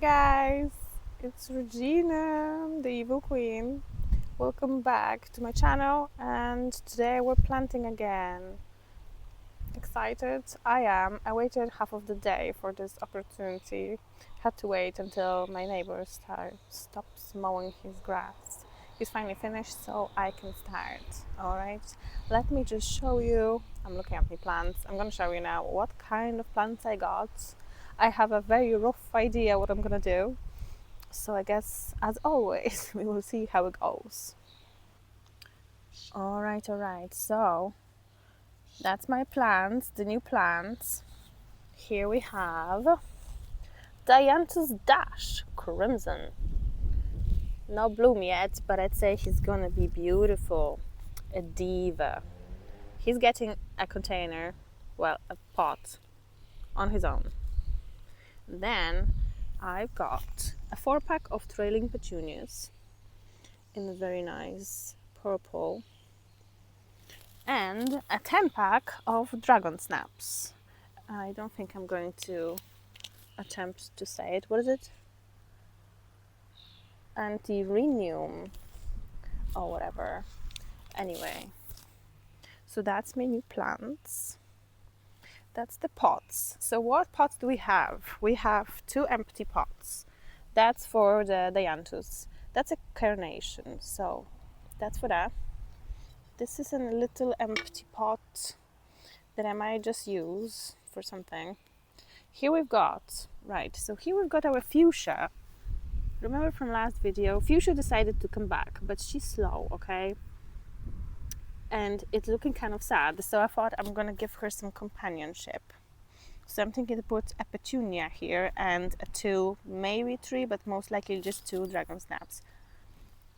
guys, it's Regina, the evil queen. Welcome back to my channel, and today we're planting again. Excited? I am. I waited half of the day for this opportunity. Had to wait until my neighbor stops mowing his grass. He's finally finished, so I can start. Alright, let me just show you. I'm looking at my plants. I'm gonna show you now what kind of plants I got. I have a very rough idea what I'm gonna do. So I guess, as always, we will see how it goes. Alright, so that's my plants, the new plants. Here we have Dianthus Dash Crimson. No bloom yet, but I'd say he's gonna be beautiful. A diva. He's getting a container, well, a pot on his own. Then I've got a 4-pack of trailing petunias in a very nice purple, and a 10-pack of dragon snaps. I don't think I'm going to attempt to say it. What is it? Antirrhinium or whatever. Anyway, so that's my new plants. That's the pots. So what pots do we have? We have 2 empty pots. That's for the Dianthus. That's a carnation, so that's for that. This is a little empty pot that I might just use for something. Here we've got our fuchsia. Remember from last video, fuchsia decided to come back, but she's slow, okay? And it's looking kind of sad, so I thought I'm gonna give her some companionship. So I'm thinking to put a petunia here and a 2, maybe 3, but most likely just 2 dragon snaps.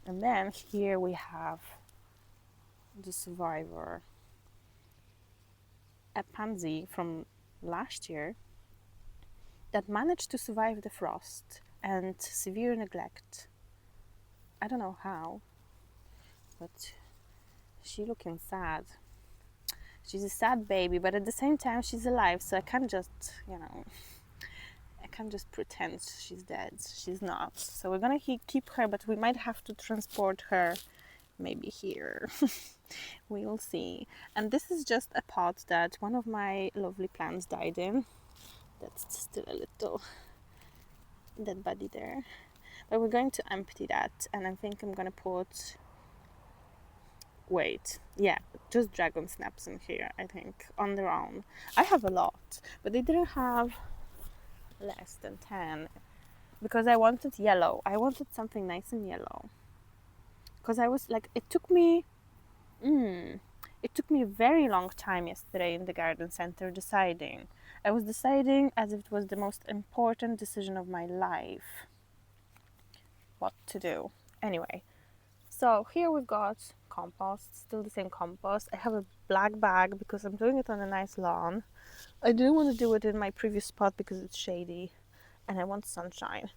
And then here we have the survivor, a pansy from last year that managed to survive the frost and severe neglect. I don't know how, but she's looking sad. She's a sad baby, but at the same time she's alive, so I can't just, I can't just pretend she's dead. She's not. So we're gonna keep her, but we might have to transport her maybe here. We will see. And this is just a pot that one of my lovely plants died in. That's still a little dead body there. But we're going to empty that, and I think I'm gonna put just dragon snaps in here, I think, on their own. I have a lot, but they didn't have less than 10 because I wanted yellow. I wanted something nice and yellow. Because I was like, it took me a very long time yesterday in the garden center deciding. I was deciding as if it was the most important decision of my life what to do. Anyway, so here we've got compost, still the same compost. I have a black bag because I'm doing it on a nice lawn. I didn't want to do it in my previous spot because it's shady and I want sunshine.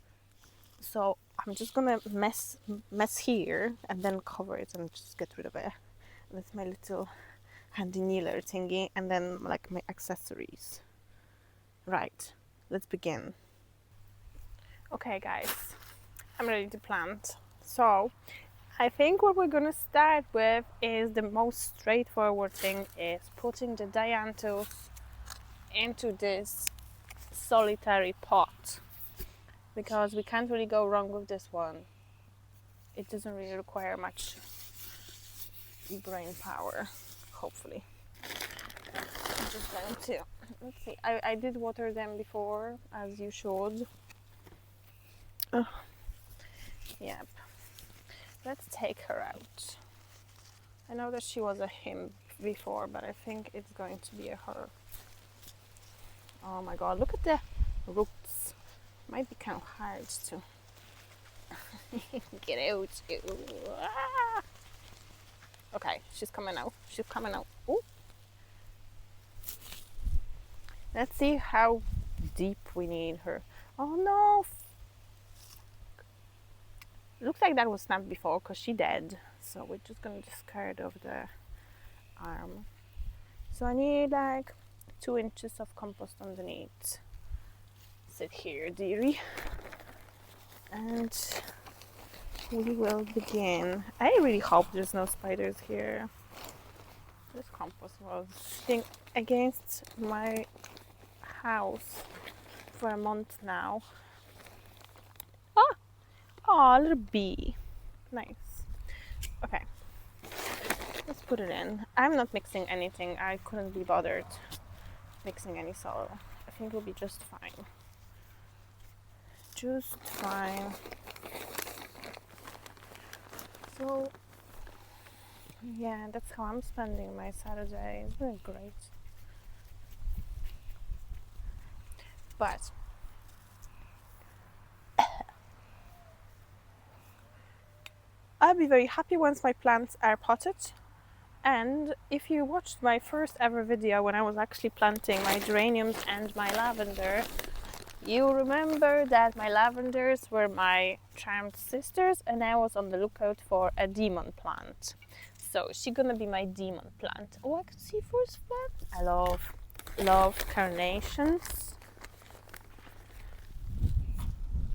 So I'm just gonna mess here and then cover it and just get rid of it. That's my little handy kneeler thingy, and then like my accessories. Right, let's begin. Okay guys, I'm ready to plant. So I think what we're gonna start with is the most straightforward thing, is putting the Dianthus into this solitary pot, because we can't really go wrong with this one. It doesn't really require much brain power, hopefully. I'm just going to, let's see, I did water them before, as you should. Yep. Let's take her out. I know that she was a him before, but I think it's going to be a her. Oh my god, look at the roots. Might be kind of hard to get out. Ah. Okay, she's coming out. Ooh. Let's see how deep we need her. Oh no! Looks like that was snapped before because she dead. So we're just gonna discard of the arm. So I need like 2 inches of compost underneath. Sit here, dearie. And we will begin. I really hope there's no spiders here. This compost was sitting against my house for a month now. Ah! Oh, a little bee. Nice. Okay. Let's put it in. I'm not mixing anything. I couldn't be bothered mixing any soil. I think it'll be just fine. Just fine. So, yeah, that's how I'm spending my Saturday. It's been great. But I'll be very happy once my plants are potted. And if you watched my first ever video when I was actually planting my geraniums and my lavender, you remember that my lavenders were my charmed sisters and I was on the lookout for a demon plant. So she's gonna be my demon plant. Oh, I can see first plant. I love carnations.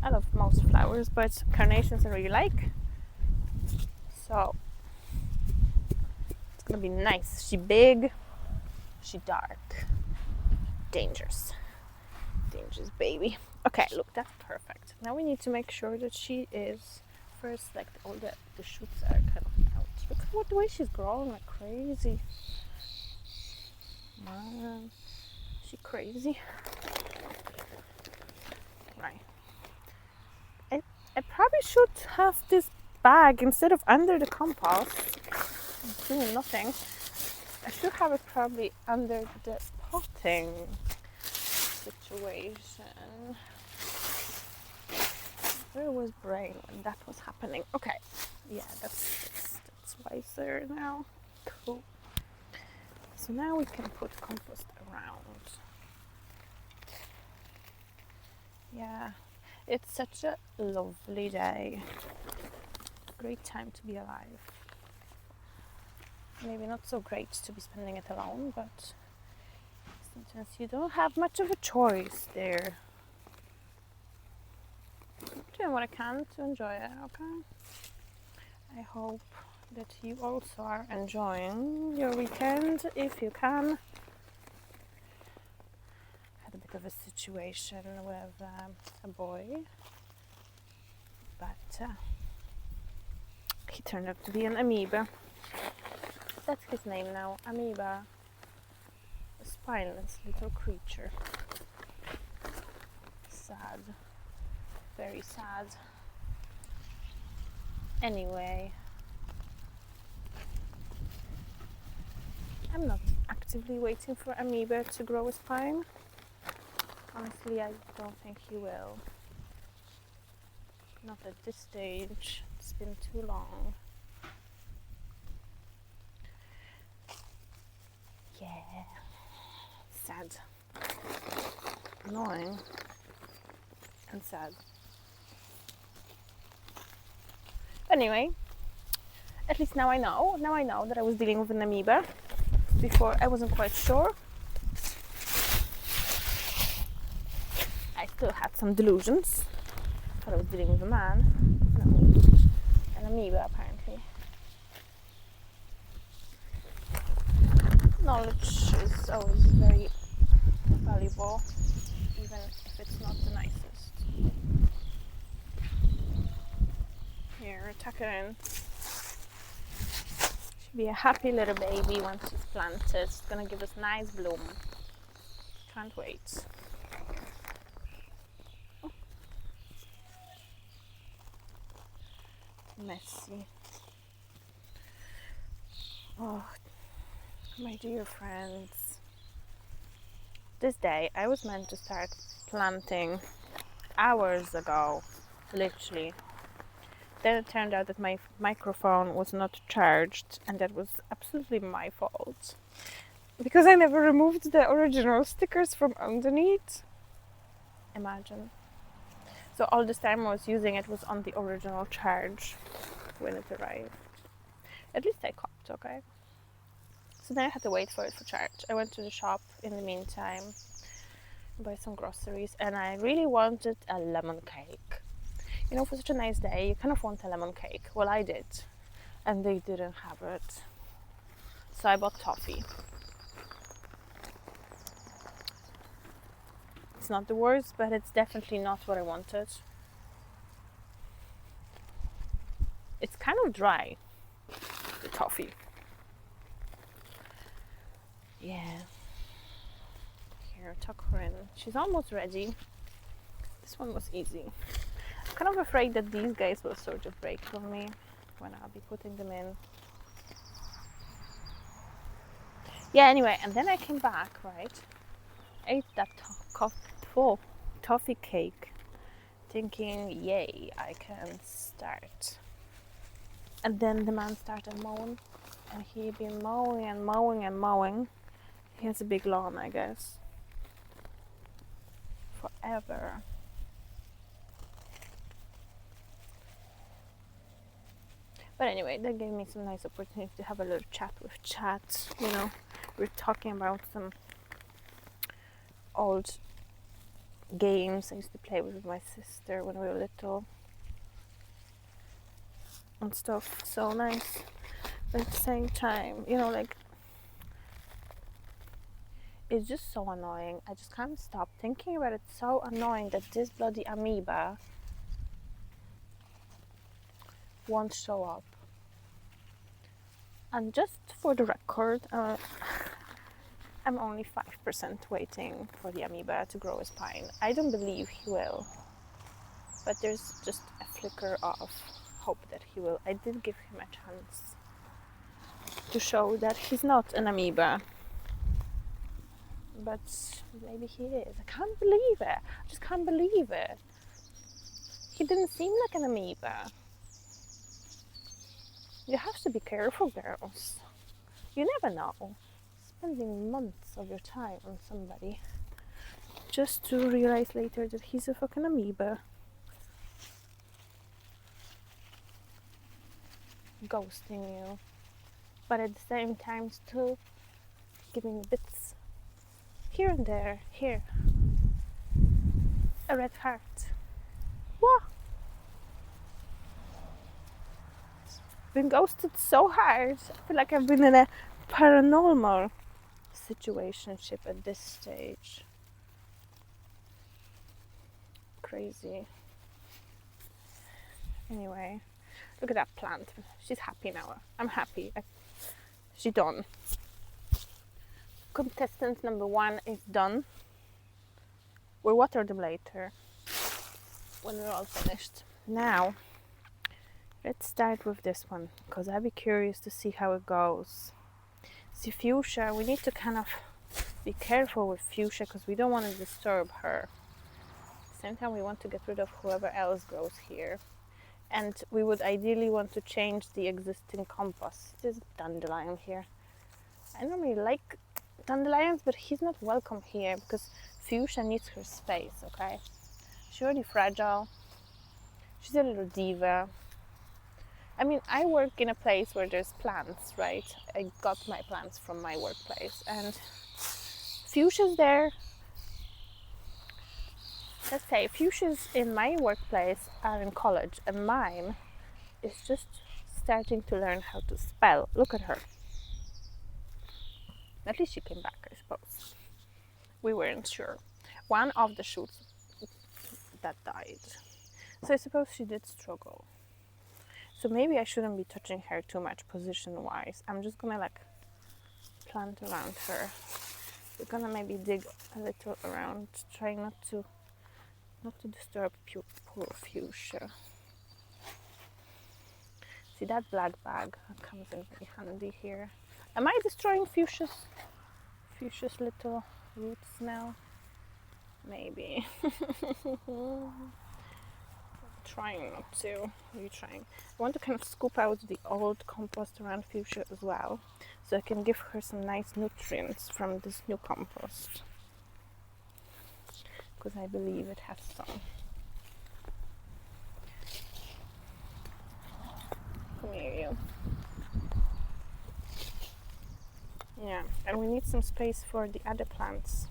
I love most flowers, but carnations I really like. So it's gonna be nice. She big, she dark, dangerous baby. Okay, look, that's perfect. Now we need to make sure that she is first, like all the shoots are kind of out. Look at what the way she's growing like crazy. Man, she crazy. Right. I probably should have this bag instead of under the compost. I'm doing nothing. I should have it probably under the potting situation. Where was brain when that was happening? Okay, yeah, that's wiser now. Cool. So now we can put compost around. Yeah, it's such a lovely day. Great time to be alive. Maybe not so great to be spending it alone, but sometimes you don't have much of a choice there. I'm doing what I can to enjoy it, okay? I hope that you also are enjoying your weekend if you can. Had a bit of a situation with a boy, but he turned out to be an amoeba. That's his name now, amoeba. A spineless little creature. Sad. Very sad. Anyway, I'm not actively waiting for amoeba to grow a spine. Honestly, I don't think he will. Not at this stage. It's been too long. Yeah. Sad. Annoying. And sad. Anyway, at least now I know. Now I know that I was dealing with an amoeba. Before I wasn't quite sure. I still had some delusions. Thought I was dealing with a man. No, an amoeba apparently. Knowledge is always very valuable, even if it's not the nicest. Here, tuck her in. She'll be a happy little baby once she's planted. It's gonna give us nice bloom. Can't wait. Oh. Messy. Oh, my dear friends. This day I was meant to start planting hours ago, literally. Then it turned out that my microphone was not charged, and that was absolutely my fault. Because I never removed the original stickers from underneath. Imagine. So all this time I was using it was on the original charge when it arrived. At least I copped, okay? So then I had to wait for it to charge. I went to the shop in the meantime, buy some groceries, and I really wanted a lemon cake. You know, for such a nice day, you kind of want a lemon cake. Well, I did, and they didn't have it. So I bought toffee. It's not the worst, but it's definitely not what I wanted. It's kind of dry, the toffee. Yeah. Here, tuck her in. She's almost ready. This one was easy. I'm kind of afraid that these guys will sort of break for me when I'll be putting them in. Yeah, anyway, and then I came back, right? Ate that toffee cake, thinking, yay, I can start. And then the man started mowing, and he'd been mowing and mowing and mowing. He has a big lawn, I guess. Forever. But anyway, that gave me some nice opportunity to have a little chat with Chat. You know, we're talking about some old games I used to play with my sister when we were little and stuff. So nice. But at the same time, you know, like, it's just so annoying. I just can't stop thinking about it. It's so annoying that this bloody amoeba won't show up. And just for the record, I'm only 5% waiting for the amoeba to grow a spine. I don't believe he will, but there's just a flicker of hope that he will. I did give him a chance to show that he's not an amoeba, but maybe he is. I can't believe it. I just can't believe it. He didn't seem like an amoeba. You have to be careful, girls. You never know. Spending months of your time on somebody just to realize later that he's a fucking amoeba. Ghosting you. But at the same time still giving bits here and there. Here. A red heart. What? Been ghosted so hard. I feel like I've been in a paranormal situationship at this stage. Crazy. Anyway, look at that plant. She's happy now. I'm happy. She's done. Contestant number 1 is done. We'll water them later when we're all finished. Now, let's start with this one, because I'd be curious to see how it goes. See, fuchsia, we need to kind of be careful with fuchsia because we don't want to disturb her. At the same time, we want to get rid of whoever else grows here. And we would ideally want to change the existing compost. There's dandelion here. I don't really like dandelions, but he's not welcome here because fuchsia needs her space, okay? She's already fragile. She's a little diva. I mean, I work in a place where there's plants, right? I got my plants from my workplace, and fuchsias there. Let's say fuchsias in my workplace are in college, and mine is just starting to learn how to spell. Look at her. At least she came back, I suppose. We weren't sure. One of the shoots that died. So I suppose she did struggle. So maybe I shouldn't be touching her too much position-wise. I'm just gonna like plant around her. We're gonna maybe dig a little around, trying not to disturb poor fuchsia. See that black bag comes in very handy here. Am I destroying fuchsia's little roots now? Maybe. Trying not to. Really trying. I want to kind of scoop out the old compost around fuchsia as well, so I can give her some nice nutrients from this new compost, because I believe it has some. Come here, you. Yeah, and we need some space for the other plants.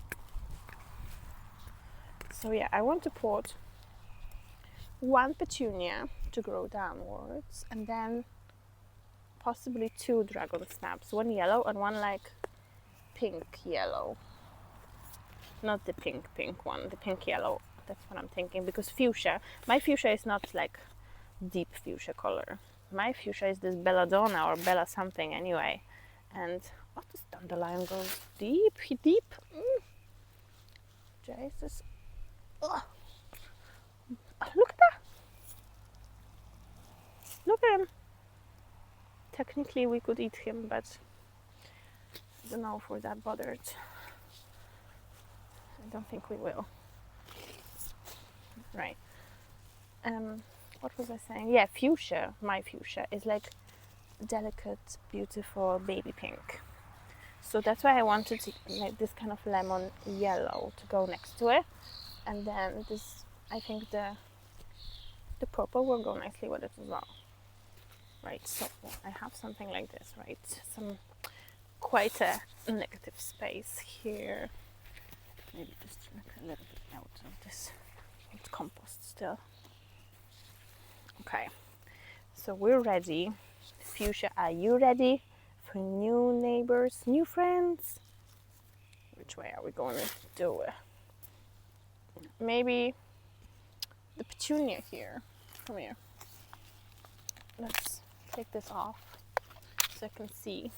So yeah, I want to put one petunia to grow downwards, and then possibly 2 dragon snaps, one yellow and one like pink yellow. Not the pink one, the pink yellow. That's what I'm thinking, because fuchsia, my fuchsia is not like deep fuchsia color. My fuchsia is this belladonna or bella something anyway. And what does dandelion go deep? Jesus. Ugh. Look at that. Look at him. Technically we could eat him, but I don't know if we're that bothered. I don't think we will. Right. What was I saying? Yeah, fuchsia, my fuchsia, is like delicate, beautiful baby pink. So that's why I wanted to like this kind of lemon yellow to go next to it. And then this, I think the purple will go nicely with it as well. Right, so I have something like this, right? Some quite a negative space here. Maybe just like a little bit out of this old compost still. Okay, so we're ready. Fuchsia, are you ready for new neighbors, new friends? Which way are we going to do it? Maybe the petunia here. Come here. Let's take this off so I can see.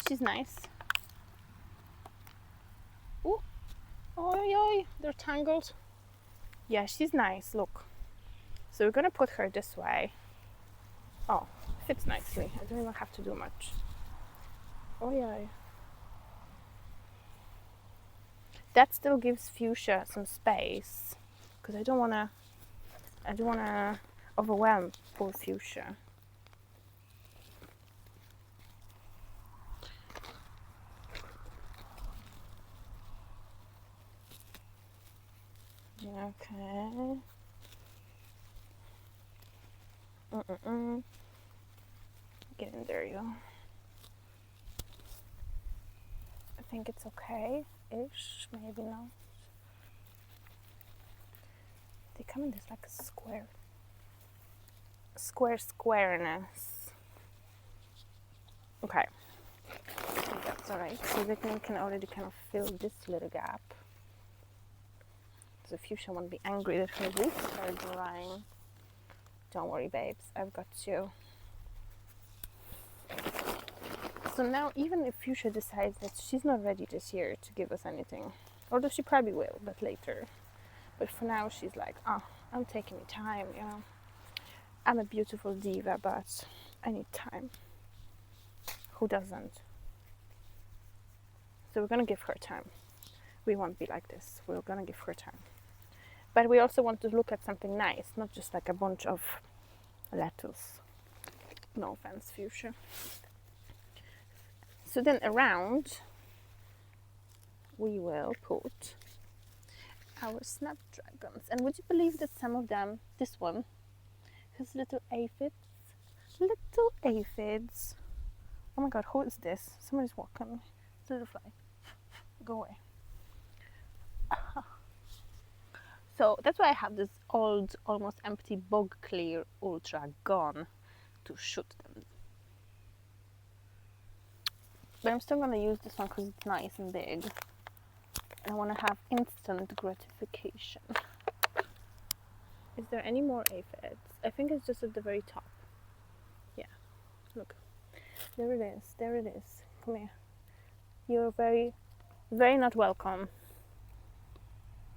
She's nice. Ooh. Oi, they're tangled. Yeah, she's nice, look. So we're gonna put her this way. Oh, fits nicely. I don't even have to do much. Oh yeah. That still gives fuchsia some space, because I don't wanna overwhelm poor fuchsia. Okay. Get in there, you. I think it's okay-ish, maybe not. They come in this like a squareness. Okay, I think that's alright. So we can already kind of fill this little gap. The fuchsia won't be angry that her roots are drying. Don't worry, babes, I've got you. So now, even if fuchsia decides that she's not ready this year to give us anything, although she probably will, but later. But for now, she's like, I'm taking me time, you know. I'm a beautiful diva, but I need time. Who doesn't? So we're gonna give her time. We won't be like this. We're gonna give her time. But we also want to look at something nice, not just like a bunch of lettuce. No offense, fuchsia. So then around, we will put our snapdragons. And would you believe that some of them, this one, has little aphids? Little aphids. Oh my god, who is this? Somebody's walking. It's a little fly. Go away. So that's why I have this old, almost empty bog clear ultra gone to shoot them. But I'm still gonna use this one because it's nice and big. And I want to have instant gratification. Is there any more aphids? I think it's just at the very top. Yeah, look. There it is, there it is. Come here. You're very, very not welcome.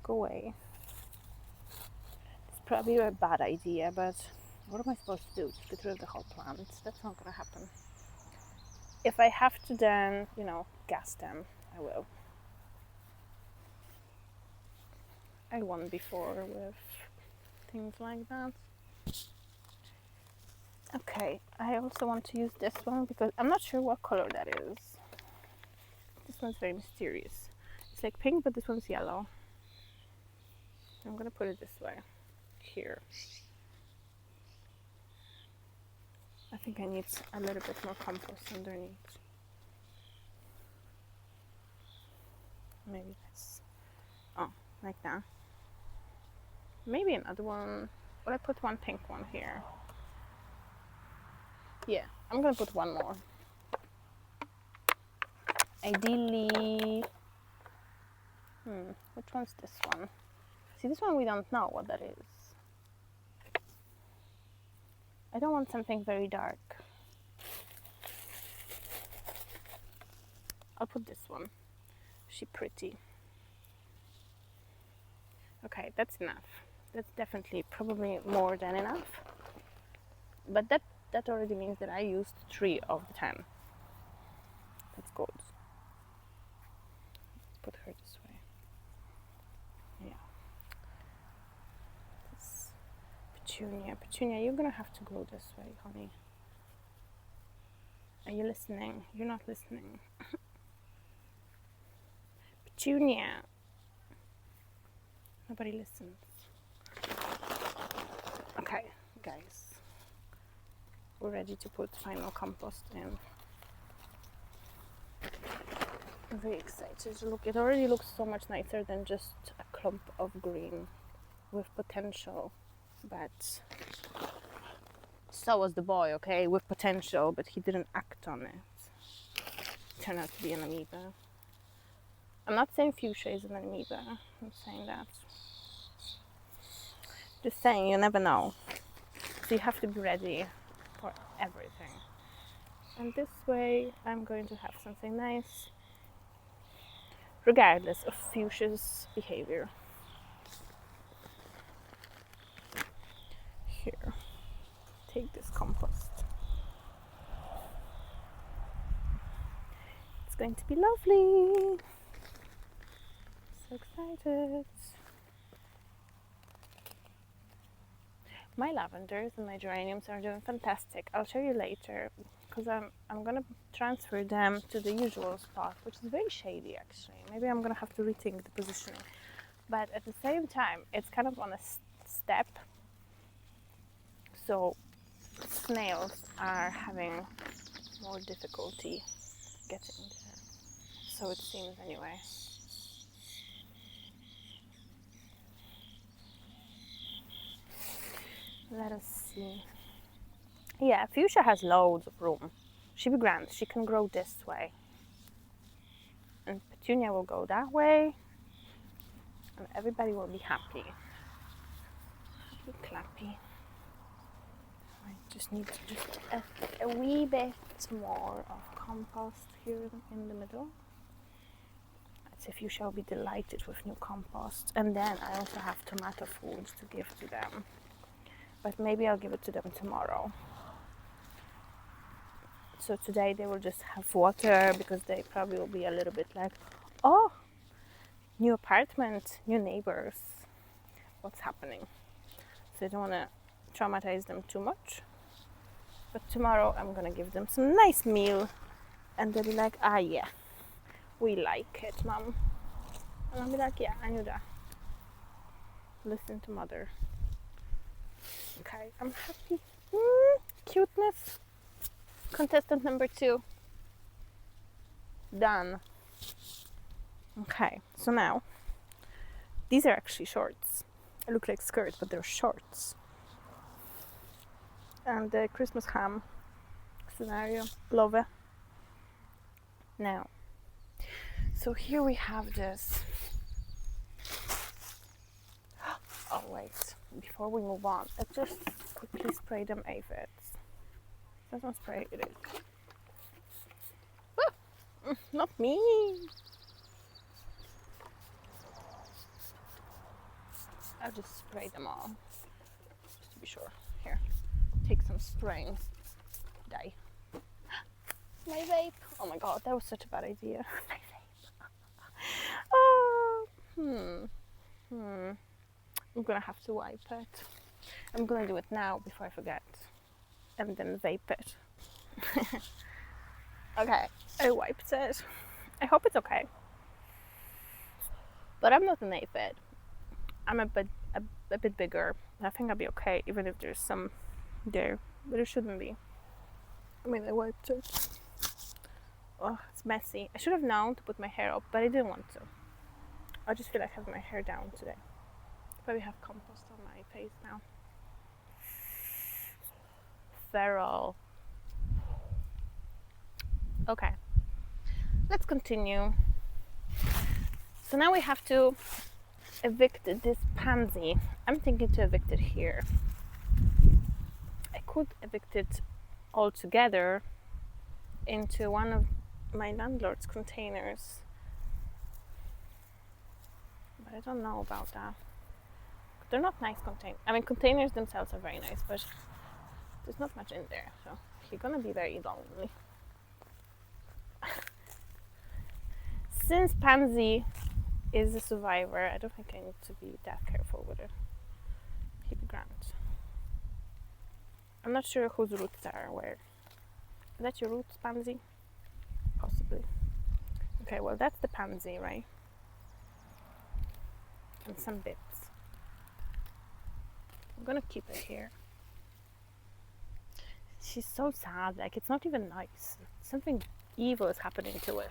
Go away. It's probably a bad idea, but what am I supposed to do? Get rid of the whole plant? That's not gonna happen. If I have to then, gas them, I will. I won before with things like that. Okay, I also want to use this one because I'm not sure what color that is. This one's very mysterious. It's like pink, but this one's yellow. I'm gonna put it this way, here. I think I need a little bit more compost underneath. Maybe this. Oh, like that. Maybe another one. Will I put one pink one here? Yeah, I'm gonna put one more. Ideally, which one's this one? See, this one we don't know what that is. I don't want something very dark. I'll put this one. She's pretty. Okay, that's enough. That's definitely probably more than enough. But that already means that I used 3 of the 10. That's good. Let's put her this way. Yeah. This Petunia, you're gonna have to go this way, honey. Are you listening? You're not listening. Petunia. Nobody listens. Okay, guys. We're ready to put final compost in. I'm very excited. Look, it already looks so much nicer than just a clump of green with potential. But so was the boy, okay, with potential, but he didn't act on it. Turned out to be an amoeba. I'm not saying fuchsia is an amoeba. I'm saying that. Just saying, you never know. So you have to be ready for everything. And this way, I'm going to have something nice, regardless of fuchsia's behavior. Here, take this compost. It's going to be lovely. So excited. My lavenders and my geraniums are doing fantastic. I'll show you later because I'm gonna transfer them to the usual spot, which is very shady actually. Maybe I'm gonna have to rethink the positioning, but at the same time it's kind of on a step, so snails are having more difficulty getting there, so it seems anyway. Let us see. Yeah, fuchsia has loads of room. She'll be grand. She can grow this way. And petunia will go that way. And everybody will be happy. Happy clappy. I just need just a wee bit more of compost here in the middle. I'd say fuchsia will be delighted with new compost. And then I also have tomato foods to give to them. But maybe I'll give it to them tomorrow. So today they will just have water because they probably will be a little bit like, oh, new apartment, new neighbors, what's happening? So I don't want to traumatize them too much. But tomorrow I'm going to give them some nice meal and they'll be like, ah yeah, we like it, mom. And I'll be like, yeah, I knew that. Listen to mother. Okay, I'm happy. Cuteness. Contestant number 2. Done. Okay, so now these are actually shorts. They look like skirts, but they're shorts. And the Christmas ham scenario, love it. Now, so here we have this. Oh wait, before we move on, let's just quickly spray them aphids. Doesn't spray it. Not me. I'll just spray them all, just to be sure. Here, take some spraying dye. My vape. Oh my god, that was such a bad idea. My vape. I'm gonna have to wipe it. I'm gonna do it now before I forget, and then vape it. Okay, I wiped it. I hope it's okay. But I'm not an aphid. I'm a bit bigger. I think I'll be okay, even if there's some there, but it shouldn't be. I mean, I wiped it. Oh, it's messy. I should have known to put my hair up, but I didn't want to. I just feel like having my hair down today. Probably have compost on my face now. Feral. Okay, let's continue. So now we have to evict this pansy. I'm thinking to evict it here. I could evict it all together into one of my landlord's containers, but I don't know about that. They're not nice containers. I mean, containers themselves are very nice, but there's not much in there, so you're gonna be very lonely. Since Pansy is a survivor, I don't think I need to be that careful with it. He'd be grand. I'm not sure whose roots are where. Is that your roots, Pansy? Possibly. Okay, well that's the Pansy, right? And some bits. I'm gonna keep it here. She's so sad, like it's not even nice. Something evil is happening to it.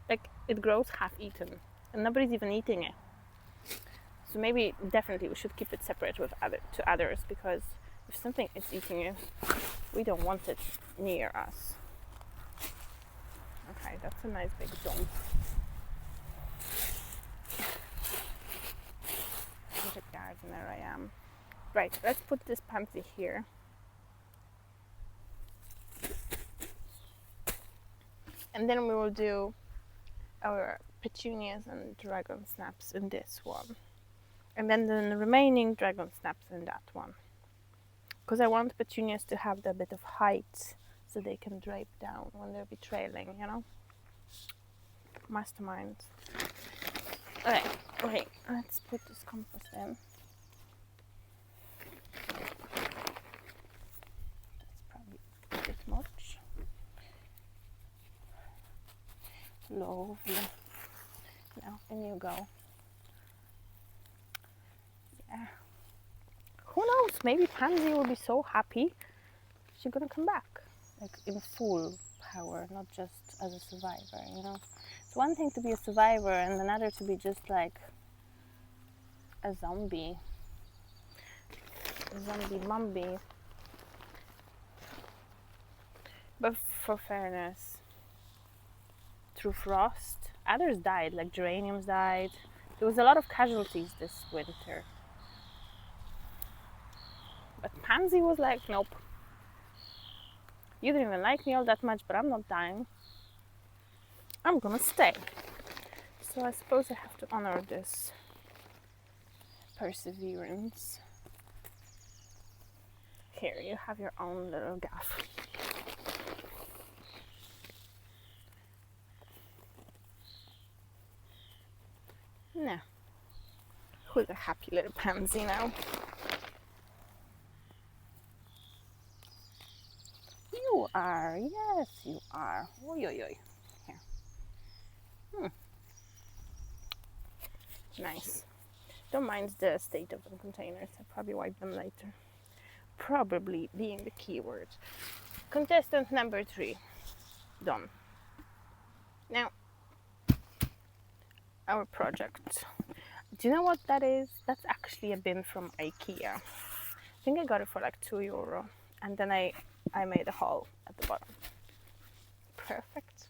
Like it grows half eaten and nobody's even eating it. So maybe definitely we should keep it separate with others, because if something is eating it, we don't want it near us. Okay, that's a nice big dump. What a gardener I am. Right, let's put this Pansy here. And then we will do our petunias and dragon snaps in this one. And then the remaining dragon snaps in that one. Because I want petunias to have a bit of height so they can drape down when they'll be trailing, you know? Mastermind. Okay, let's put this compost in. That's probably a bit much. Lovely. Now, in you go. Yeah. Who knows? Maybe Pansy will be so happy she's gonna come back, like in full power, not just as a survivor. You know, it's one thing to be a survivor, and another to be just like a zombie mumby. But for fairness, through frost, others died, like geraniums died. There was a lot of casualties this winter. But Pansy was like, nope. You didn't even like me all that much, but I'm not dying. I'm gonna stay. So I suppose I have to honor this perseverance. Here, you have your own little gaff. Now, who's a happy little Pansy now? You are, yes, you are. Oi, oi, oi. Here. Nice. Don't mind the state of the containers. I'll probably wipe them later. Probably being the keyword. Contestant number 3. Done. Now, our project. Do you know what that is? That's actually a bin from IKEA. I think I got it for like €2. And then I made a hole at the bottom. Perfect.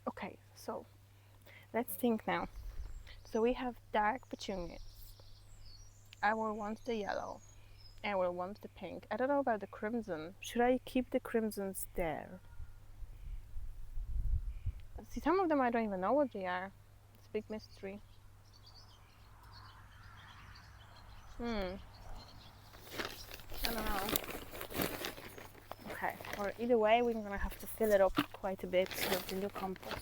Okay, so let's think now. So we have dark petunias. I will want the yellow. I will want the pink. I don't know about the crimson. Should I keep the crimsons there? See, some of them I don't even know what they are. It's a big mystery. I don't know. Okay, or either way, we're gonna have to fill it up quite a bit with the new compost.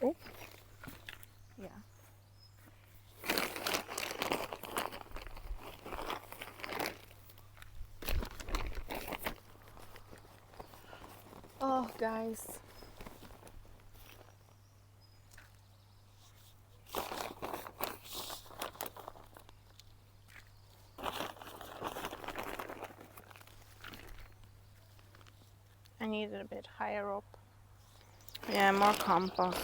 Oh, yeah. Oh, guys. I need it a bit higher up. I Yeah, more compost.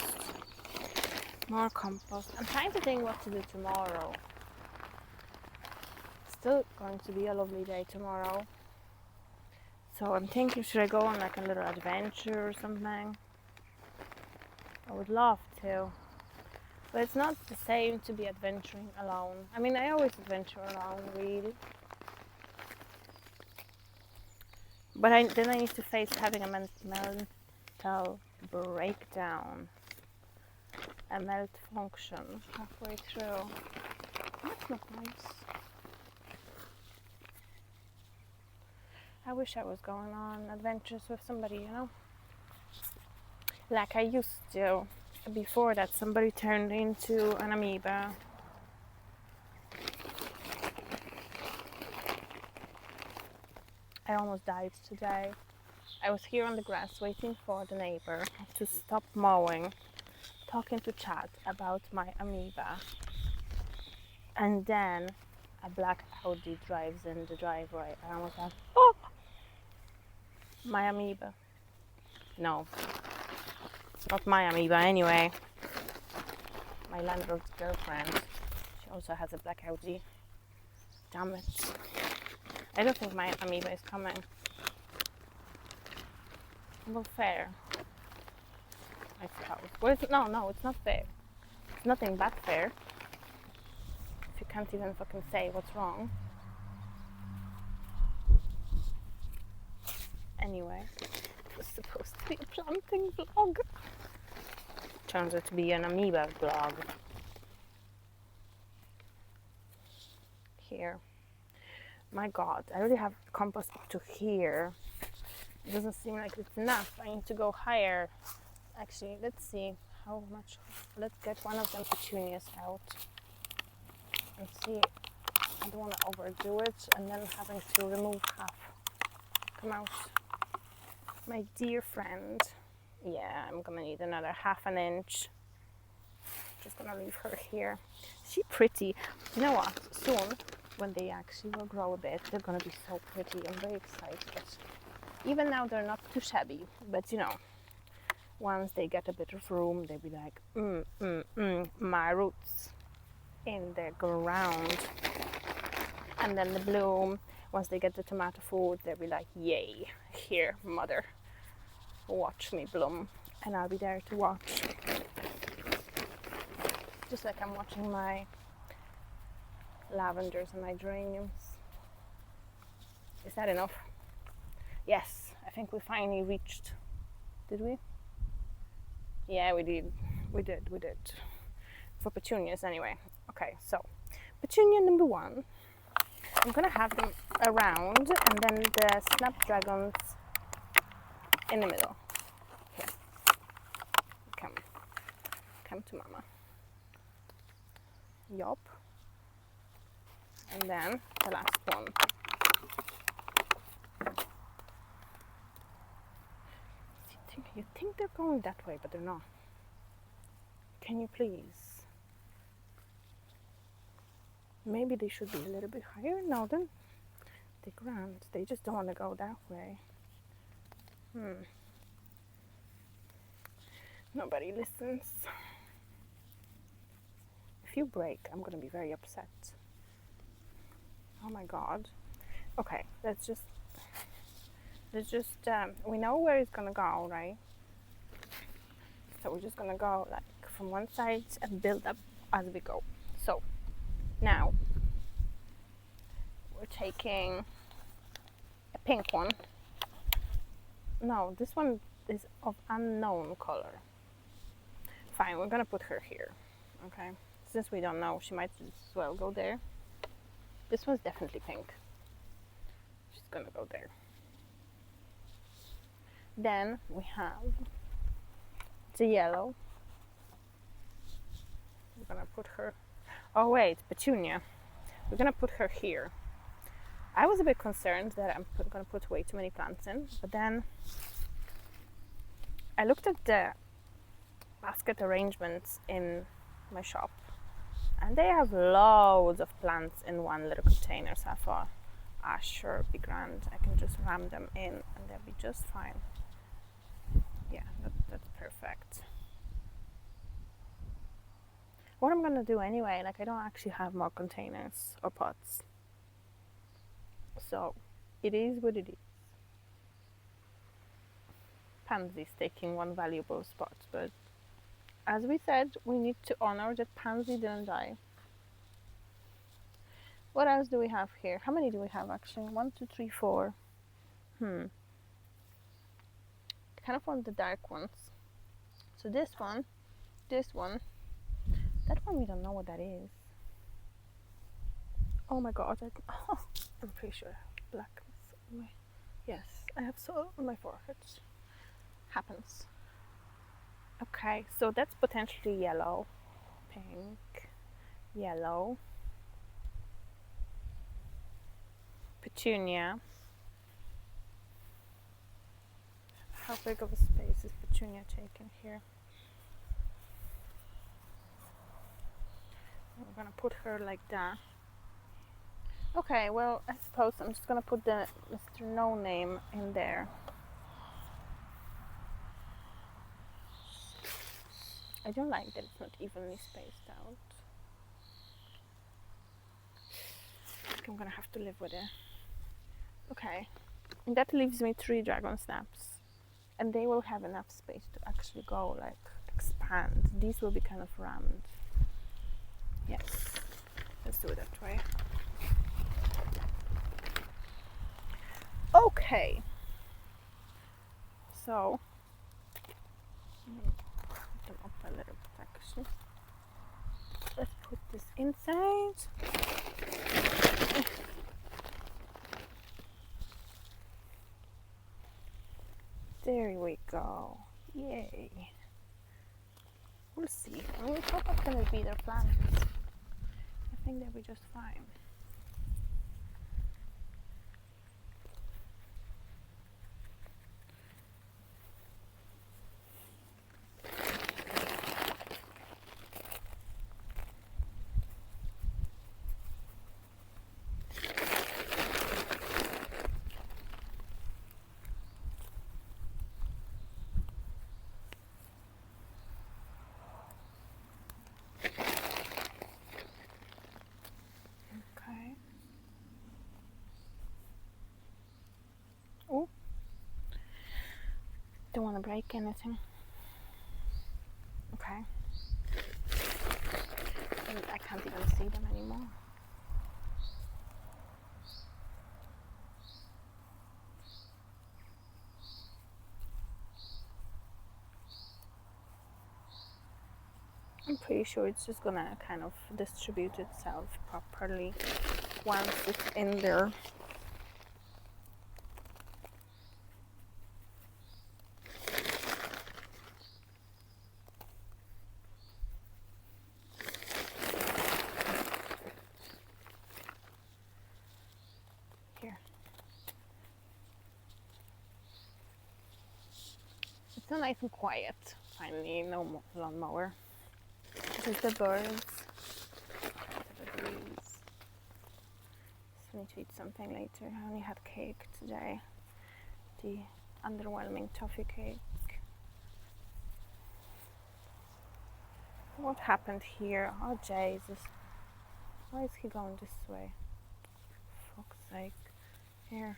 More compost. I'm trying to think what to do tomorrow. Still going to be a lovely day tomorrow. So I'm thinking, should I go on like a little adventure or something? I would love to. But it's not the same to be adventuring alone. I mean, I always adventure alone, really. But then I need to face having a mental breakdown. A malfunction halfway through. That's not nice. I wish I was going on adventures with somebody, you know? Like I used to. Before that, somebody turned into an amoeba. I almost died today. I was here on the grass waiting for the neighbor to stop mowing, talking to Chad about my amoeba. And then a black Audi drives in the driveway and I was like, oh! My amoeba. No. Not my amoeba anyway. My landlord's girlfriend. She also has a black Audi. Damn it. I don't think my amoeba is coming. Well, fair. I suppose. Well, no, it's not fair. It's nothing but fair. If you can't even fucking say what's wrong. Anyway, it was supposed to be a planting vlog. Turns out to be an amoeba vlog. Here. My god, I already have compost up to here. It doesn't seem like it's enough. I need to go higher. Actually, let's see how much. Let's get one of them petunias out and see. I don't want to overdo it and then having to remove half. Come out. My dear friend. Yeah, I'm gonna need another half an inch. Just gonna leave her here. She's pretty. You know what? Soon, when they actually will grow a bit, they're gonna be so pretty. I'm very excited. Even now, they're not too shabby, but you know, once they get a bit of room, they'll be like, my roots in the ground. And then the bloom, once they get the tomato food, they'll be like, yay, here, mother, watch me bloom. And I'll be there to watch. Just like I'm watching my lavenders and my geraniums. Is that enough? Yes, I think we finally reached. Did we? Yeah, we did. We did. For petunias anyway. Okay, so petunia number 1. I'm gonna have them around and then the snapdragons in the middle. Here. Come to mama. Yup. And then the last one. You think they're going that way, but they're not. Can you please? Maybe they should be a little bit higher. No, then they grand. They just don't want to go that way. Nobody listens. If you break, I'm gonna be very upset. Oh my god. Okay, let's just we know where it's gonna go, right? So we're just gonna go like from one side and build up as we go. So now we're taking a pink one. No, this one is of unknown color. Fine, we're gonna put her here. Okay, since we don't know, she might as well go there. This one's definitely pink. She's gonna go there. Then we have the yellow. We're gonna put her. Oh wait, petunia. We're gonna put her here. I was a bit concerned that I'm gonna put way too many plants in, but then I looked at the basket arrangements in my shop, and they have loads of plants in one little container. So I thought, sure, be grand. I can just ram them in, and they'll be just fine. Yeah, that's perfect. What I'm gonna do anyway, like I don't actually have more containers or pots. So it is what it is. Pansy's taking one valuable spot, but as we said, we need to honor that Pansy didn't die. What else do we have here? How many do we have actually? 1, 2, 3, 4. I kind of want the dark ones. So this one, that one we don't know what that is. Oh my god, I'm pretty sure blackness on my, yes, I have so on my forehead. Happens. Okay, so that's potentially yellow, pink, yellow, petunia. How big of a space is petunia taking here? I'm gonna put her like that. Okay, well, I suppose I'm just gonna put the Mr. No Name in there. I don't like that it's not evenly spaced out. I think I'm gonna have to live with it. Okay, and that leaves me 3 dragon snaps. And they will have enough space to actually go, like, expand. These will be kind of rammed. Yes, let's do it that way. Okay, so put them up a little bit actually. Let's put this inside. There we go. Yay. We'll see. I mean, it's not going to be their plans. I think they'll be just fine. Okay. Oh. Don't want to break anything. Okay. And I can't even see them anymore. I'm pretty sure it's just gonna kind of distribute itself properly once it's in there. Here. It's so nice and quiet. Finally, no lawnmower. Just the birds. The breeze. So I need to eat something later. I only had cake today. The underwhelming toffee cake. What happened here? Oh Jesus. Why is he going this way? For fuck's sake. Here.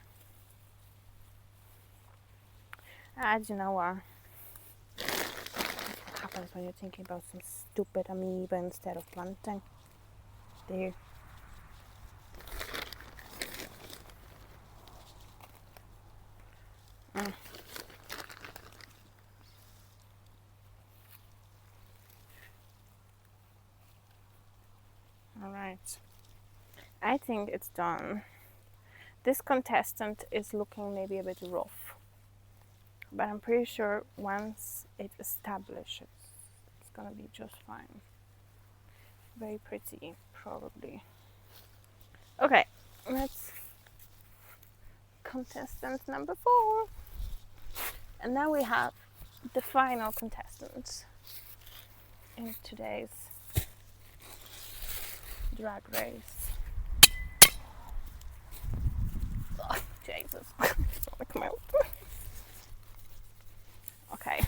Do you know what? What happens when you're thinking about some stupid amoeba instead of planting? There. Alright. I think it's done. This contestant is looking maybe a bit rough. But I'm pretty sure once it establishes, it's gonna be just fine. Very pretty, probably. Okay, let's contestant number 4. And now we have the final contestant in today's drag race. Oh, Jesus, it's gonna come out. Okay.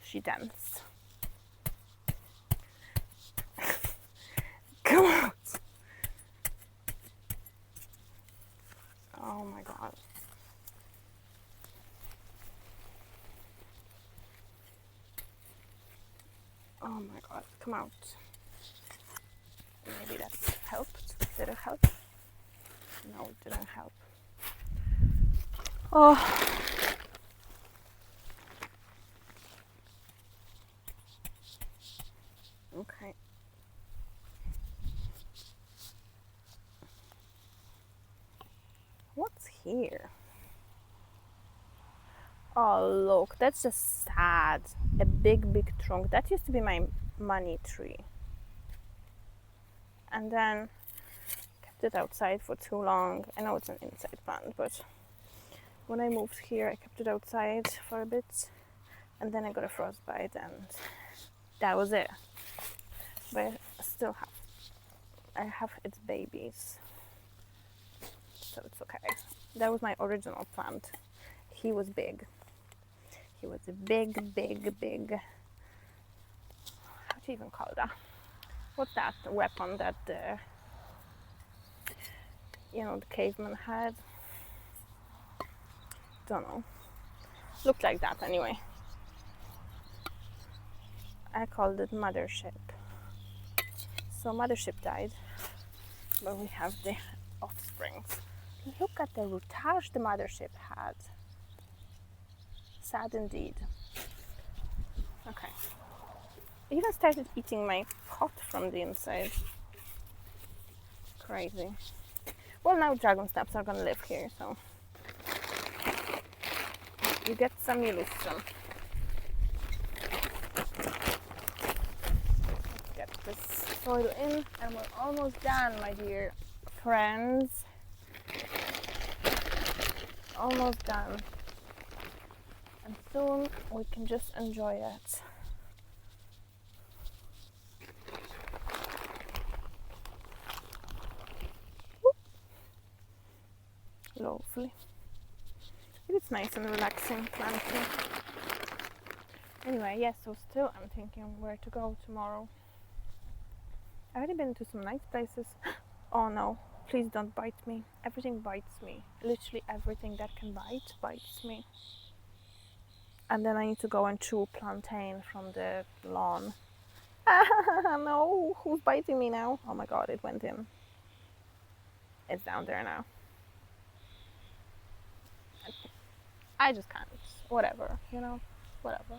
She danced. Come out. Oh my god. Oh my god, come out. Maybe that helped. Did it help? No, it didn't help. Oh. Okay. What's here? Oh, look, that's just sad. A big trunk. That used to be my money tree. And then kept it outside for too long. I know it's an inside plant, but when I moved here, I kept it outside for a bit. And then I got a frostbite, and that was it. But I have its babies. So it's okay. That was my original plant. He was big. He was a big. How do you even call that? What's that weapon that the caveman had? Don't know. Looked like that anyway. I called it Mothership. So Mothership died, but we have the offsprings. Look at the routage the Mothership had. Sad indeed. Okay. It even started eating my pot from the inside. Crazy. Well, now dragon snaps are gonna live here, so you get some, you lose some. Let's get this soil in, and we're almost done, my dear friends. Almost done. And soon we can just enjoy it. Lovely. It's nice and relaxing planting. Anyway, yes, so still I'm thinking where to go tomorrow. I've already been to some nice places. Oh no, please don't bite me. Everything bites me. Literally everything that can bite bites me. And then I need to go and chew plantain from the lawn. No, who's biting me now? Oh my god, it went in. It's down there now. I just can't. Whatever, whatever.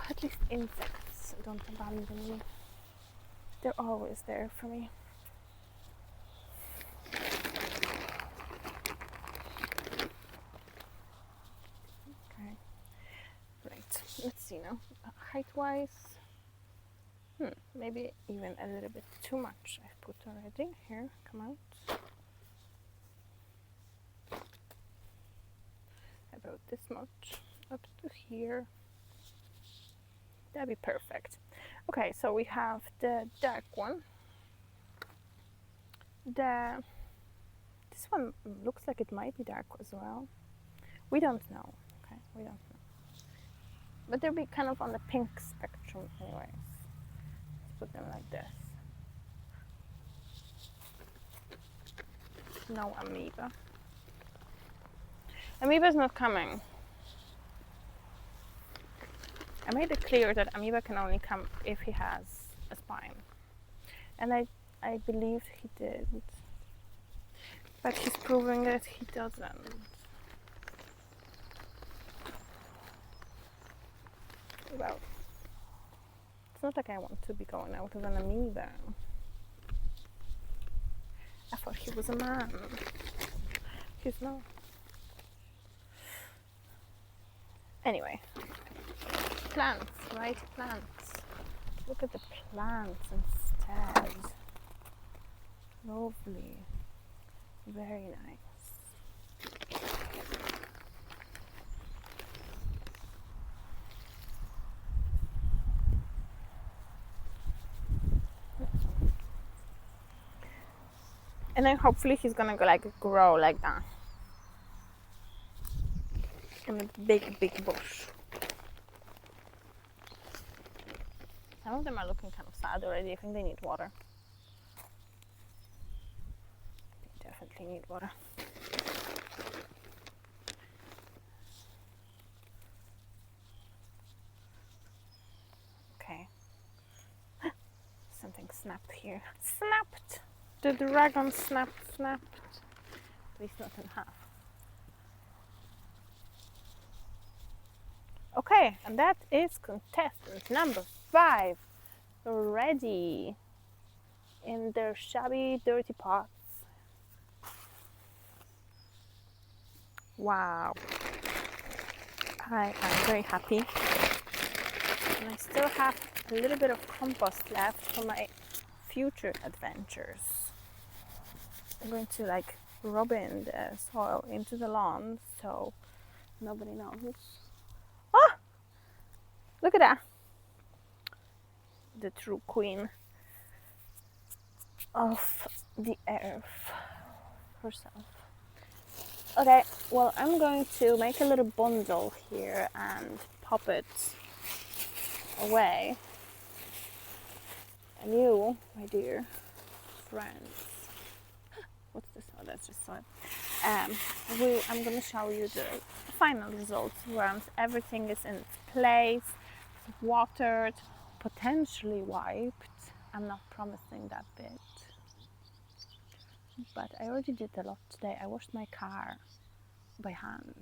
At least insects don't abandon me. They're always there for me. Okay, right. Let's see now. Height-wise, maybe even a little bit too much I've put already. Here, come out. About this much up to here. That'd be perfect. Okay, so we have the dark one. This one looks like it might be dark as well. We don't know. Okay, we don't know. But they'll be kind of on the pink spectrum anyways. Let's put them like this. No amoeba. Amoeba's not coming. I made it clear that amoeba can only come if he has a spine. And I believed he did. But he's proving that he doesn't. Well, it's not like I want to be going out with an amoeba. I thought he was a man. He's not. Anyway, plants, right? Plants. Look at the plants instead. Lovely. Very nice. And then hopefully he's gonna go grow like that. in a big, big bush. Some of them are looking kind of sad already. I think they need water. They definitely need water. Okay. Something snapped here. Snapped! The dragon snapped. At least not in half. Okay, and that is contestant number 5 ready in their shabby, dirty pots. Wow. I am very happy. And I still have a little bit of compost left for my future adventures. I'm going to like rub in the soil into the lawn so nobody knows. Oh! Look at that! The true queen of the earth herself. Okay, well, I'm going to make a little bundle here and pop it away. And you, my dear friends, what's this? Oh, that's just soil. I'm going to show you the final results once everything is in its place, watered, potentially wiped. I'm not promising that bit. But I already did a lot today. I washed my car by hand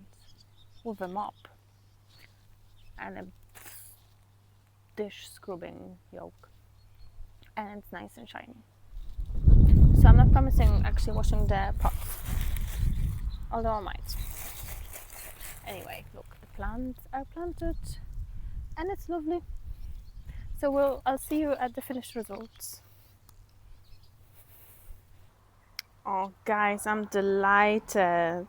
with a mop and a dish scrubbing yoke, and it's nice and shiny. So I'm not promising actually washing the pots, although I might. Anyway, look, the plants are planted and it's lovely. So I'll see you at the finished results. Oh guys, I'm delighted.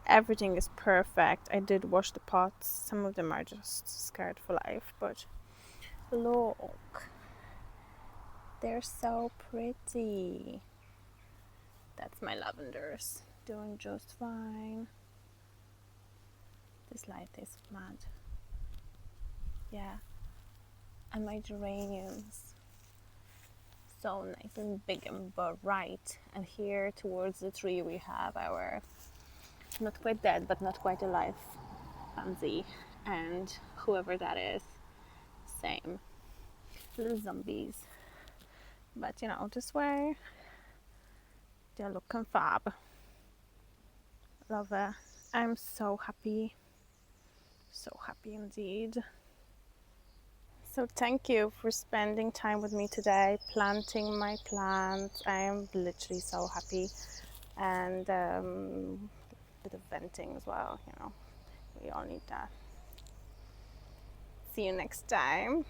Everything is perfect. I did wash the pots. Some of them are just scared for life, but look. They're so pretty. That's my lavenders. Doing just fine. This light is mad. Yeah. And my geraniums. So nice and big and bright. And here towards the tree we have our not quite dead but not quite alive pansy, and whoever that is, same. Little zombies. But you know, this way they're looking fab. Love it. I'm so happy. So happy indeed. So thank you for spending time with me today, planting my plants. I am literally so happy. And a bit of venting as well, you know. We all need that. See you next time.